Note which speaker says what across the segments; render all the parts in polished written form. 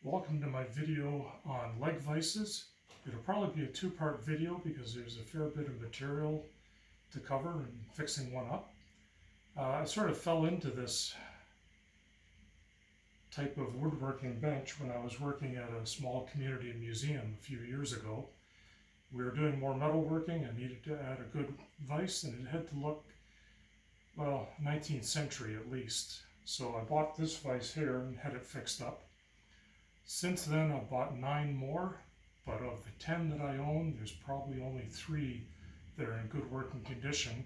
Speaker 1: Welcome to my video on leg vices. It'll probably be a two-part video because there's a fair bit of material to cover in fixing one up. I sort of fell into this type of woodworking bench when I was working at a small community museum a few years ago. We were doing more metalworking. I needed to add a good vise and it had to look, well, 19th century at least. So I bought this vise here and had it fixed up. Since then, I've bought 9 more, but of the 10 that I own, there's probably only 3 that are in good working condition.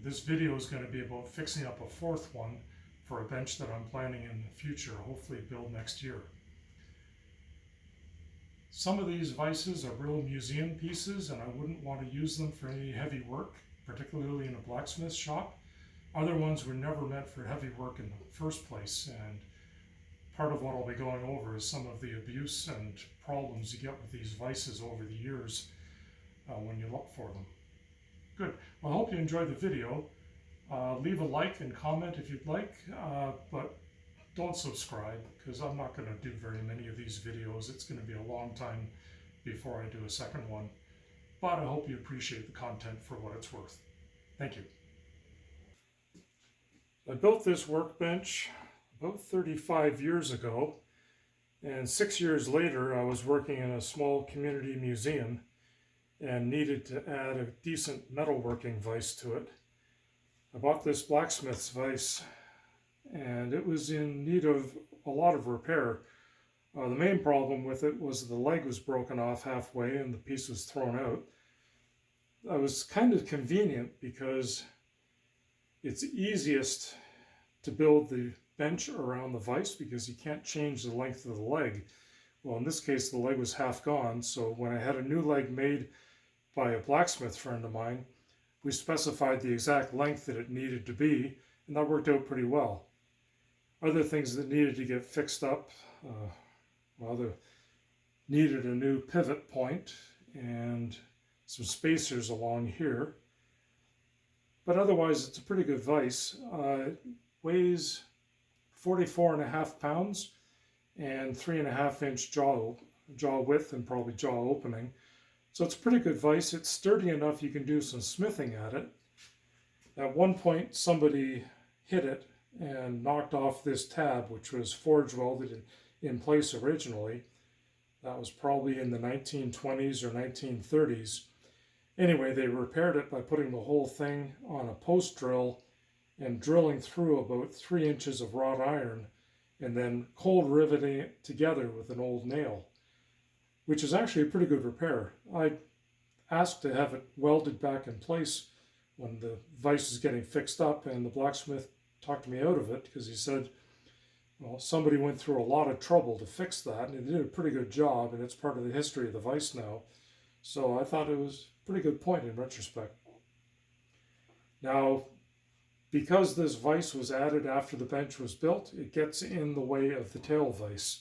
Speaker 1: This video is going to be about fixing up a 4th one for a bench that I'm planning in the future, hopefully build next year. Some of these vices are real museum pieces, and I wouldn't want to use them for any heavy work, particularly in a blacksmith shop. Other ones were never meant for heavy work in the first place, and part of what I'll be going over is some of the abuse and problems you get with these vices over the years when you look for them. Good. Well, I hope you enjoyed the video. Leave a like and comment if you'd like, but don't subscribe because I'm not going to do very many of these videos. It's going to be a long time before I do a second one, but I hope you appreciate the content for what it's worth. Thank you. I built this workbench about 35 years ago, and 6 years later I was working in a small community museum and needed to add a decent metalworking vise to it. I bought this blacksmith's vise and it was in need of a lot of repair. The main problem with it was the leg was broken off halfway and the piece was thrown out. It was kind of convenient because it's easiest to build the bench around the vise because you can't change the length of the leg. Well, in this case, the leg was half gone, so when I had a new leg made by a blacksmith friend of mine, we specified the exact length that it needed to be, and that worked out pretty well. Other things that needed to get fixed up, needed a new pivot point and some spacers along here. But otherwise, it's a pretty good vise. It weighs 44.5 pounds and 3.5-inch jaw width and probably jaw opening. So it's a pretty good vise. It's sturdy enough you can do some smithing at it. At one point somebody hit it and knocked off this tab, which was forge welded in place originally. That was probably in the 1920s or 1930s. Anyway, they repaired it by putting the whole thing on a post drill and drilling through about 3 inches of wrought iron and then cold riveting it together with an old nail, which is actually a pretty good repair. I asked to have it welded back in place when the vise is getting fixed up, and the blacksmith talked me out of it because he said, well, somebody went through a lot of trouble to fix that and they did a pretty good job, and it's part of the history of the vise now. So I thought it was a pretty good point in retrospect. Now, because this vise was added after the bench was built, it gets in the way of the tail vise.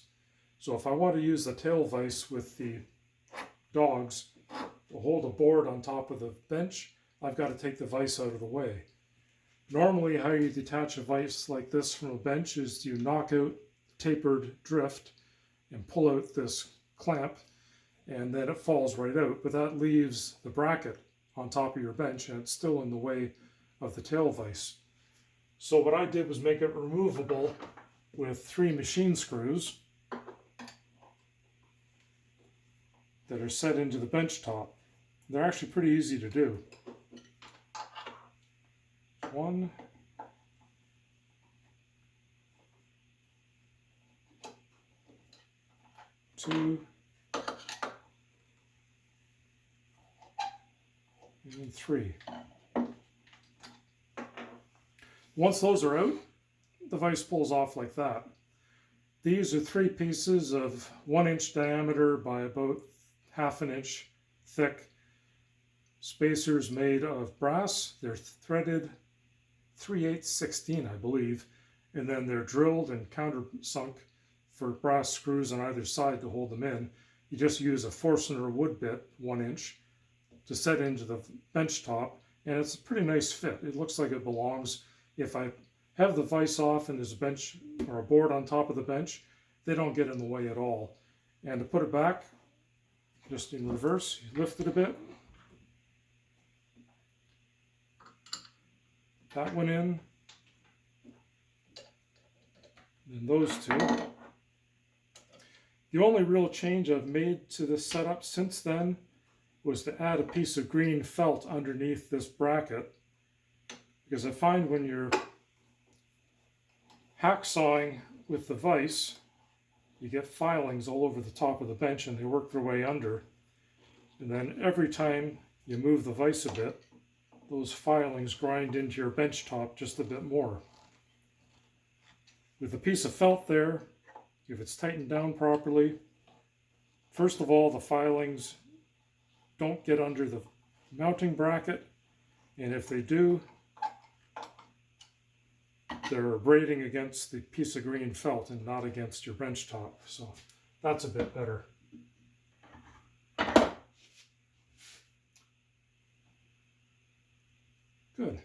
Speaker 1: So if I want to use the tail vise with the dogs to hold a board on top of the bench, I've got to take the vise out of the way. Normally, how you detach a vise like this from a bench is you knock out the tapered drift and pull out this clamp, and then it falls right out. But that leaves the bracket on top of your bench, and it's still in the way of the tail vise. So what I did was make it removable with 3 machine screws that are set into the bench top. They're actually pretty easy to do. 1, 2, and 3. Once those are out, the vise pulls off like that. These are 3 pieces of 1 inch diameter by about 1/2 inch thick spacers made of brass. They're threaded 3/8/16, I believe, and then they're drilled and countersunk for brass screws on either side to hold them in. You just use a Forstner wood bit, 1 inch, to set into the bench top, and it's a pretty nice fit. It looks like it belongs. If I have the vise off and there's a bench or a board on top of the bench, they don't get in the way at all. And to put it back, just in reverse, you lift it a bit. That went in. And those two. The only real change I've made to this setup since then was to add a piece of green felt underneath this bracket, because I find when you're hacksawing with the vise, you get filings all over the top of the bench and they work their way under. And then every time you move the vise a bit, those filings grind into your bench top just a bit more. With a piece of felt there, if it's tightened down properly, first of all, the filings don't get under the mounting bracket, and if they do, they're abrading against the piece of green felt and not against your bench top, so that's a bit better. Good.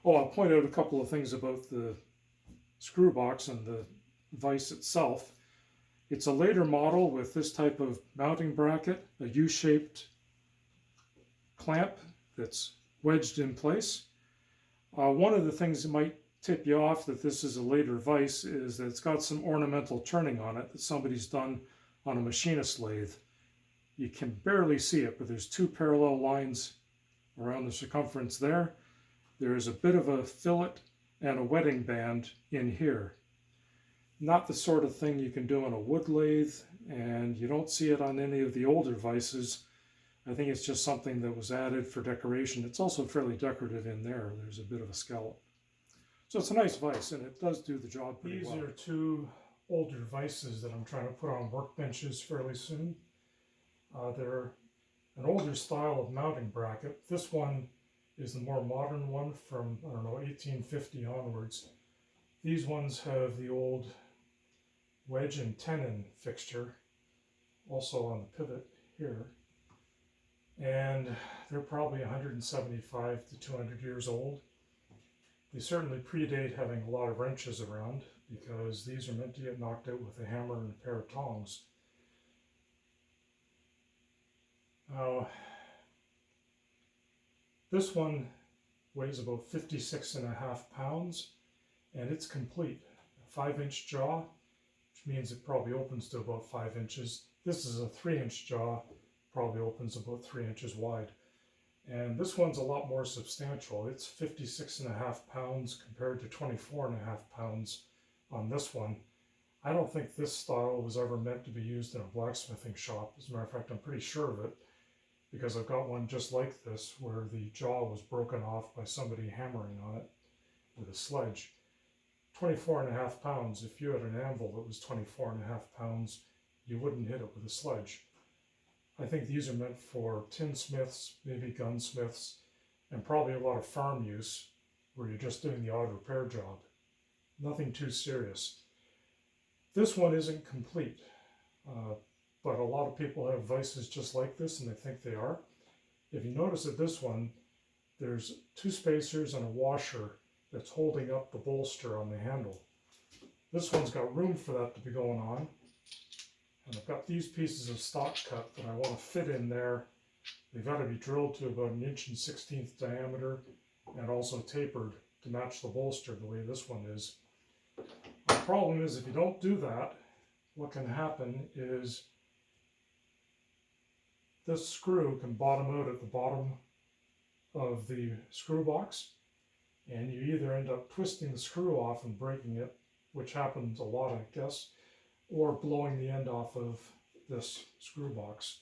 Speaker 1: Oh, I'll point out a couple of things about the screw box and the vise itself. It's a later model with this type of mounting bracket, a U-shaped clamp that's wedged in place. One of the things that might tip you off that this is a later vise is that it's got some ornamental turning on it that somebody's done on a machinist lathe. You can barely see it, but there's two parallel lines around the circumference there. There is a bit of a fillet and a wetting band in here. Not the sort of thing you can do on a wood lathe, and you don't see it on any of the older vices. I think it's just something that was added for decoration. It's also fairly decorative in there. There's a bit of a scallop. So it's a nice vise, and it does do the job pretty well. These are two older vices that I'm trying to put on workbenches fairly soon. They're an older style of mounting bracket. This one is the more modern one from, I don't know, 1850 onwards. These ones have the old wedge and tenon fixture, also on the pivot here. And they're probably 175 to 200 years old. They certainly predate having a lot of wrenches around, because these are meant to get knocked out with a hammer and a pair of tongs. Now, this one weighs about 56.5 pounds, and it's complete. A 5-inch jaw, which means it probably opens to about 5 inches. This is a 3-inch jaw, probably opens about 3 inches wide. And this one's a lot more substantial. It's 56.5 pounds compared to 24.5 pounds on this one. I don't think this style was ever meant to be used in a blacksmithing shop. As a matter of fact, I'm pretty sure of it, because I've got one just like this where the jaw was broken off by somebody hammering on it with a sledge. 24.5 pounds. If you had an anvil that was 24.5 pounds, you wouldn't hit it with a sledge. I think these are meant for tinsmiths, maybe gunsmiths, and probably a lot of farm use where you're just doing the odd repair job. Nothing too serious. This one isn't complete, but a lot of people have vices just like this and they think they are. If you notice at this one, there's 2 spacers and a washer that's holding up the bolster on the handle. This one's got room for that to be going on. And I've got these pieces of stock cut that I want to fit in there. They've got to be drilled to about 1 1/16 inch diameter and also tapered to match the bolster the way this one is. The problem is if you don't do that, what can happen is this screw can bottom out at the bottom of the screw box, and you either end up twisting the screw off and breaking it, which happens a lot, I guess, or blowing the end off of this screw box.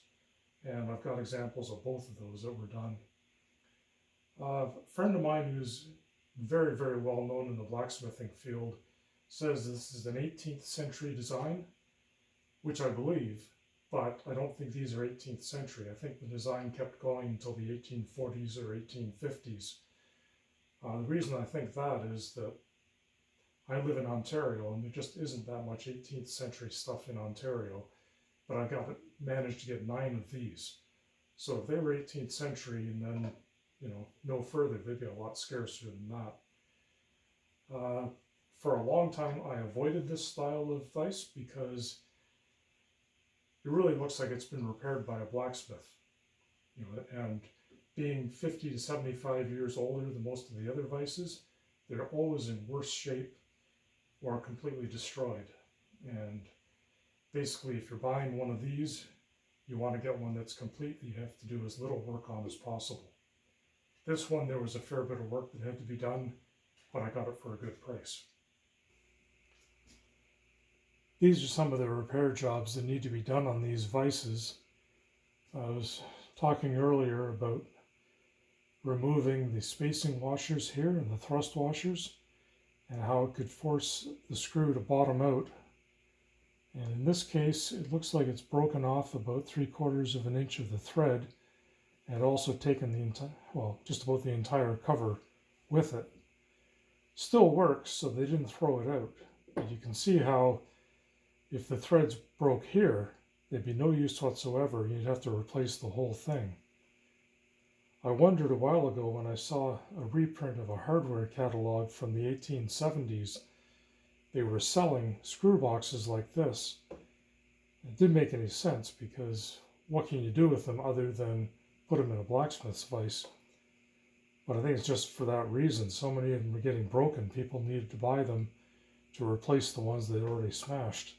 Speaker 1: And I've got examples of both of those that were done. A friend of mine who's very, very well known in the blacksmithing field says this is an 18th century design, which I believe, but I don't think these are 18th century. I think the design kept going until the 1840s or 1850s. The reason I think that is that I live in Ontario, and there just isn't that much 18th century stuff in Ontario, but I managed to get 9 of these. So if they were 18th century and then, you know, no further, they'd be a lot scarcer than that. For a long time, I avoided this style of vise because it really looks like it's been repaired by a blacksmith. And being 50 to 75 years older than most of the other vices, they're always in worse shape or completely destroyed. And basically, if you're buying one of these, you want to get one that's complete that you have to do as little work on as possible. This one, there was a fair bit of work that had to be done, but I got it for a good price. These are some of the repair jobs that need to be done on these vices. I was talking earlier about removing the spacing washers here and the thrust washers and how it could force the screw to bottom out. And in this case, it looks like it's broken off about 3/4 of an inch of the thread and also taken the just about the entire cover with it. Still works, so they didn't throw it out. But you can see how if the threads broke here, they'd be no use whatsoever. You'd have to replace the whole thing. I wondered a while ago when I saw a reprint of a hardware catalog from the 1870s. They were selling screw boxes like this. It didn't make any sense because what can you do with them other than put them in a blacksmith's vise? But I think it's just for that reason. So many of them were getting broken, people needed to buy them to replace the ones they'd already smashed.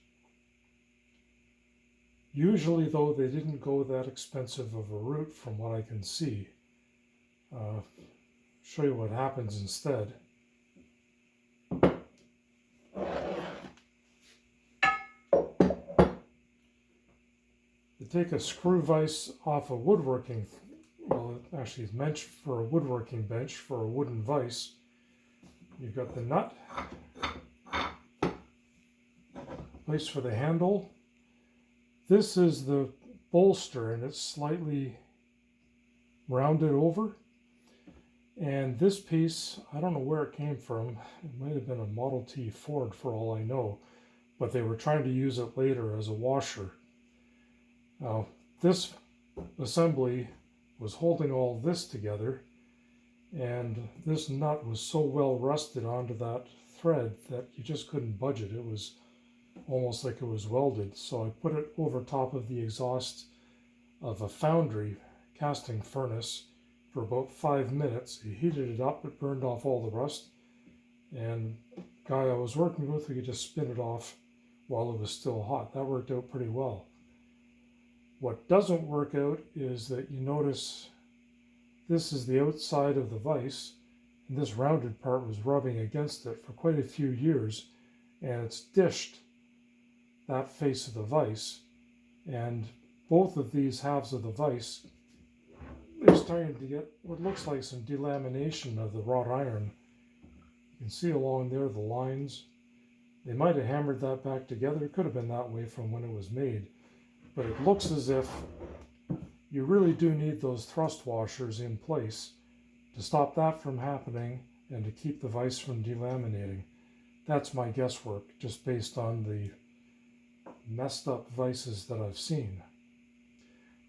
Speaker 1: Usually, though, they didn't go that expensive of a route from what I can see. Show you what happens instead. To take a screw vise off a woodworking, well, actually it's meant for a woodworking bench for a wooden vise. You've got the nut, place for the handle. This is the bolster and it's slightly rounded over. And this piece, I don't know where it came from. It might have been a Model T Ford for all I know, but they were trying to use it later as a washer. Now, this assembly was holding all this together, and this nut was so well rusted onto that thread that you just couldn't budge it. It was almost like it was welded. So I put it over top of the exhaust of a foundry casting furnace for about 5 minutes. He heated it up, it burned off all the rust, and the guy I was working with, we could just spin it off while it was still hot. That worked out pretty well. What doesn't work out is that you notice this is the outside of the vise, and this rounded part was rubbing against it for quite a few years, and it's dished that face of the vise, and both of these halves of the vise, they're starting to get what looks like some delamination of the wrought iron. You can see along there the lines. They might have hammered that back together. It could have been that way from when it was made. But it looks as if you really do need those thrust washers in place to stop that from happening and to keep the vise from delaminating. That's my guesswork, just based on the messed up vices that I've seen.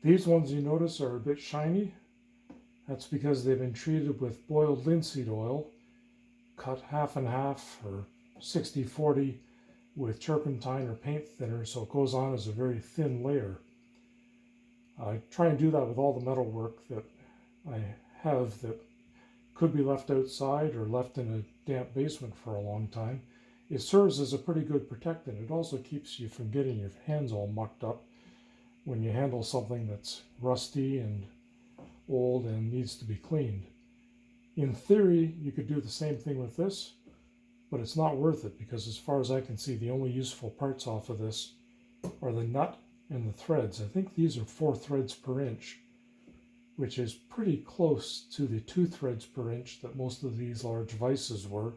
Speaker 1: These ones you notice are a bit shiny. That's because they've been treated with boiled linseed oil, cut half and half or 60-40 with turpentine or paint thinner, so it goes on as a very thin layer. I try and do that with all the metal work that I have that could be left outside or left in a damp basement for a long time. It serves as a pretty good protectant. It also keeps you from getting your hands all mucked up when you handle something that's rusty and old and needs to be cleaned. In theory, you could do the same thing with this, but it's not worth it because as far as I can see, the only useful parts off of this are the nut and the threads. I think these are 4 threads per inch, which is pretty close to the 2 threads per inch that most of these large vices were.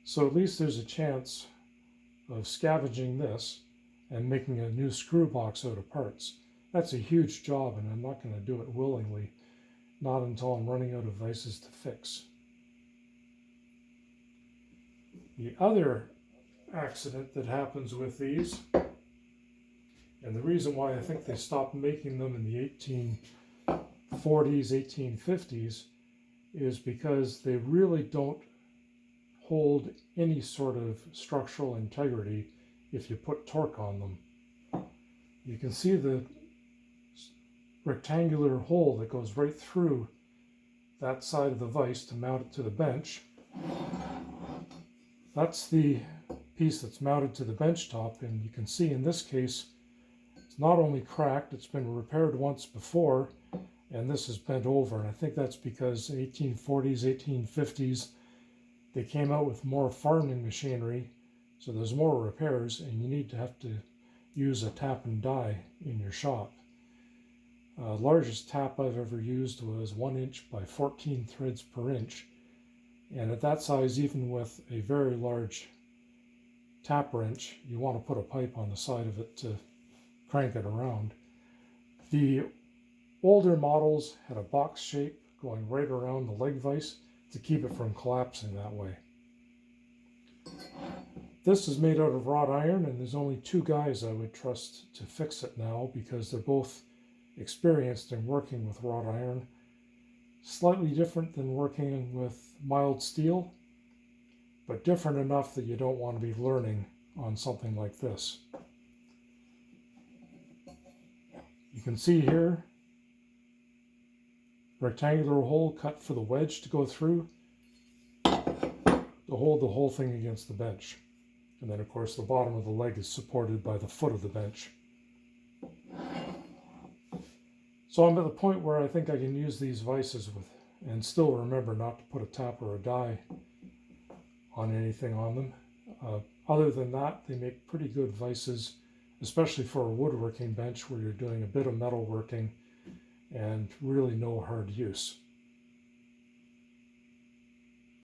Speaker 1: So at least there's a chance of scavenging this and making a new screw box out of parts. That's a huge job, and I'm not going to do it willingly, not until I'm running out of vices to fix. The other accident that happens with these, and the reason why I think they stopped making them in the 1840s, 1850s, is because they really don't hold any sort of structural integrity if you put torque on them. You can see the rectangular hole that goes right through that side of the vise to mount it to the bench. That's the piece that's mounted to the bench top, and you can see in this case it's not only cracked, it's been repaired once before, and this is bent over. And I think that's because 1840s, 1850s, they came out with more farming machinery, so there's more repairs, and you need to have to use a tap and die in your shop. Largest tap I've ever used was 1 inch by 14 threads per inch, and at that size, even with a very large tap wrench, you want to put a pipe on the side of it to crank it around. The older models had a box shape going right around the leg vise to keep it from collapsing that way. This is made out of wrought iron, and there's only 2 guys I would trust to fix it now because they're both experienced in working with wrought iron. Slightly different than working with mild steel, but different enough that you don't want to be learning on something like this. You can see here, rectangular hole cut for the wedge to go through to hold the whole thing against the bench. And then of course the bottom of the leg is supported by the foot of the bench. So I'm at the point where I think I can use these vices with and still remember not to put a tap or a die on anything on them. Other than that, they make pretty good vices, especially for a woodworking bench where you're doing a bit of metalworking and really no hard use.